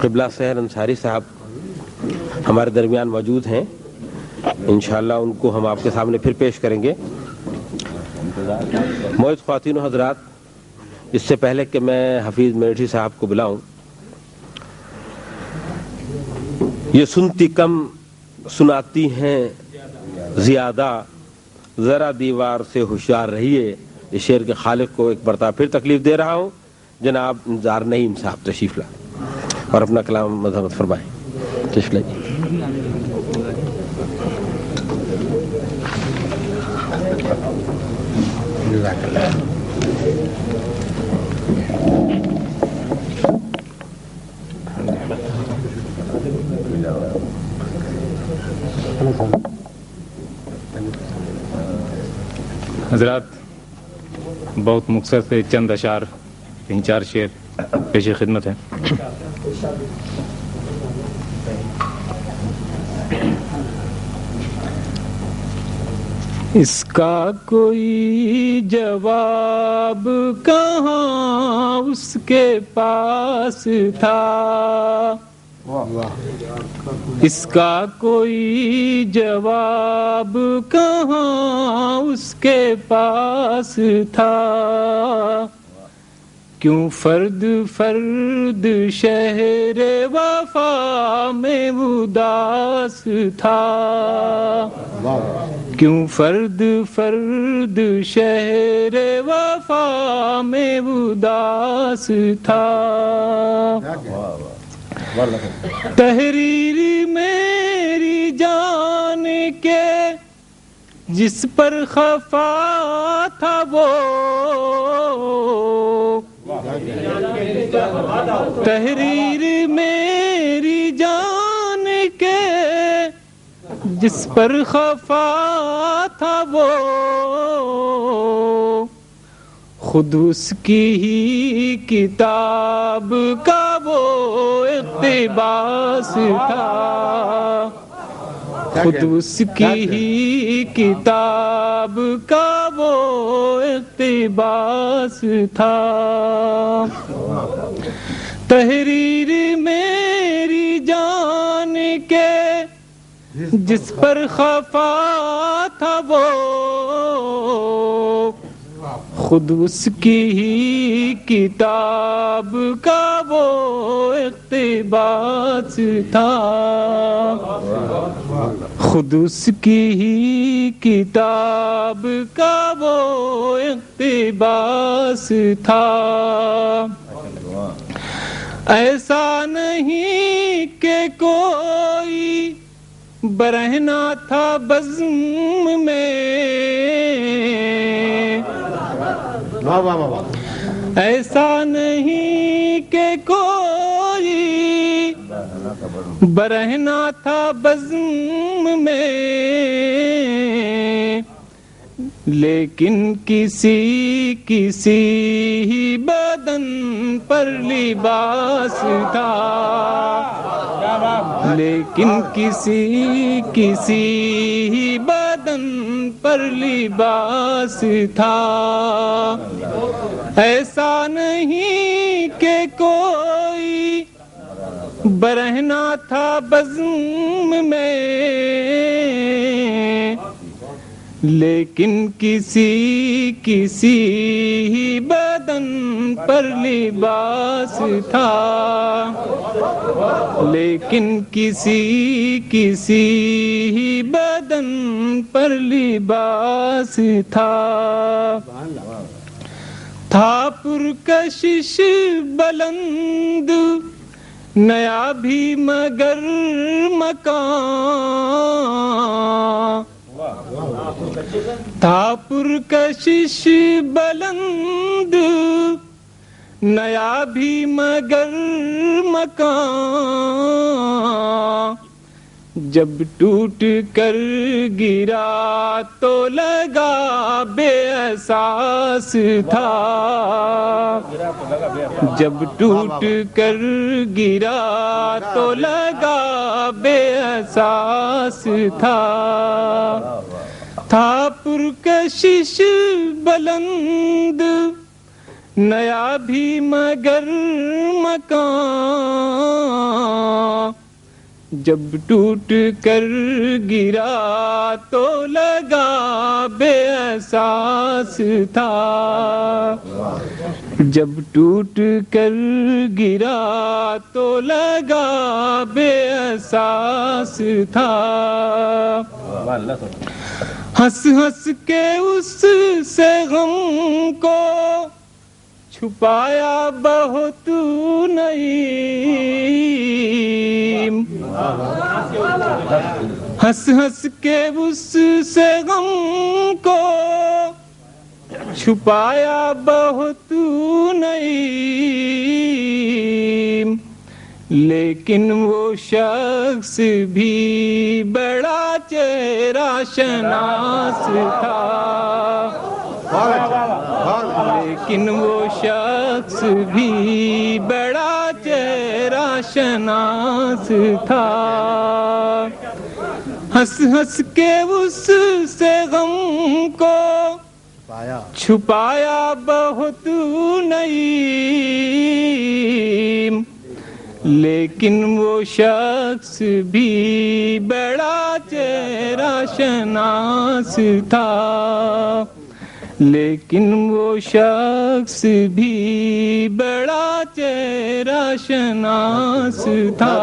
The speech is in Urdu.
قبلہ سحر انصاری صاحب ہمارے درمیان موجود ہیں، انشاءاللہ ان کو ہم آپ کے سامنے پھر پیش کریں گے۔ معزز خواتین و حضرات، اس سے پہلے کہ میں حفیظ میٹھی صاحب کو بلاؤں، یہ سنتی کم سناتی ہیں زیادہ، ذرا دیوار سے ہوشیار رہیے، اس شعر کے خالق کو ایک مرتبہ پھر تکلیف دے رہا ہوں۔ جناب انذار نعیم صاحب تشریف لائیں اور اپنا کلام مذمت فرمائیں۔ تشریف لائیں۔ جزاک اللہ۔ حضرات، بہت مختصر سے چند اشعار، 3-4 شعر پیش خدمت ہیں۔ اس کا کوئی جواب کہاں اس کے پاس تھا، اس کا کوئی جواب کہاں اس کے پاس تھا، کیوں فرد فرد شہر وفا میں اداس تھا، کیوں فرد فرد شہر وفا میں اداس تھا، تحریر میری جان کے جس پر خفا تھا وہ، تحریر میری جان کے جس پر خفا تھا وہ، خود اس کی ہی کتاب کا وہ اقتباس تھا، خود اس کی ہی کتاب کا وہ اقتباس تھا، تحریر میری جان کے جس پر خفا تھا وہ، خود اس کی ہی کتاب کا وہ اقتباس تھا، خود اس کی ہی کتاب کا وہ اقتباس تھا، ایسا نہیں کہ کوئی برہنہ تھا بزم میں، ایسا نہیں کہ کوئی برہنہ تھا بزم میں، لیکن کسی ہی بدن پر لباس تھا، لیکن کسی ہی بدن پر لباس تھا، ایسا نہیں کہ کوئی برہنہ تھا بزم میں، لیکن کسی ہی بدن پر لباس تھا، لیکن کسی ہی بدن پر لباس تھا، تھا پرکشش بلند نیا بھی مگر مکان، تھا پرکشش بلند نیا بھی مگر مکان، جب ٹوٹ کر گرا تو لگا بے احساس تھا، جب ٹوٹ کر گرا تو لگا بے احساس تھا، پرکشش بلند نیا بھی مگر مکان، جب ٹوٹ کر گرا تو لگا بے احساس تھا، جب ٹوٹ کر گرا تو لگا بے احساس تھا، ہنس ہنس کے اس سے غم کو چھپایا بہت نہیں، ہنس ہنس کے اس سے غم کو چھپایا بہت نہیں، لیکن وہ شخص بھی بڑا چہرہ شناس تھا، لیکن وہ شخص بھی بڑا چہرہ شناس تھا، ہنس ہنس کے اس سے غم کو چھپایا بہت نہیں، لیکن وہ شخص بھی بڑا چہرہ شناس تھا، لیکن وہ شخص بھی بڑا چہرہ شناس تھا۔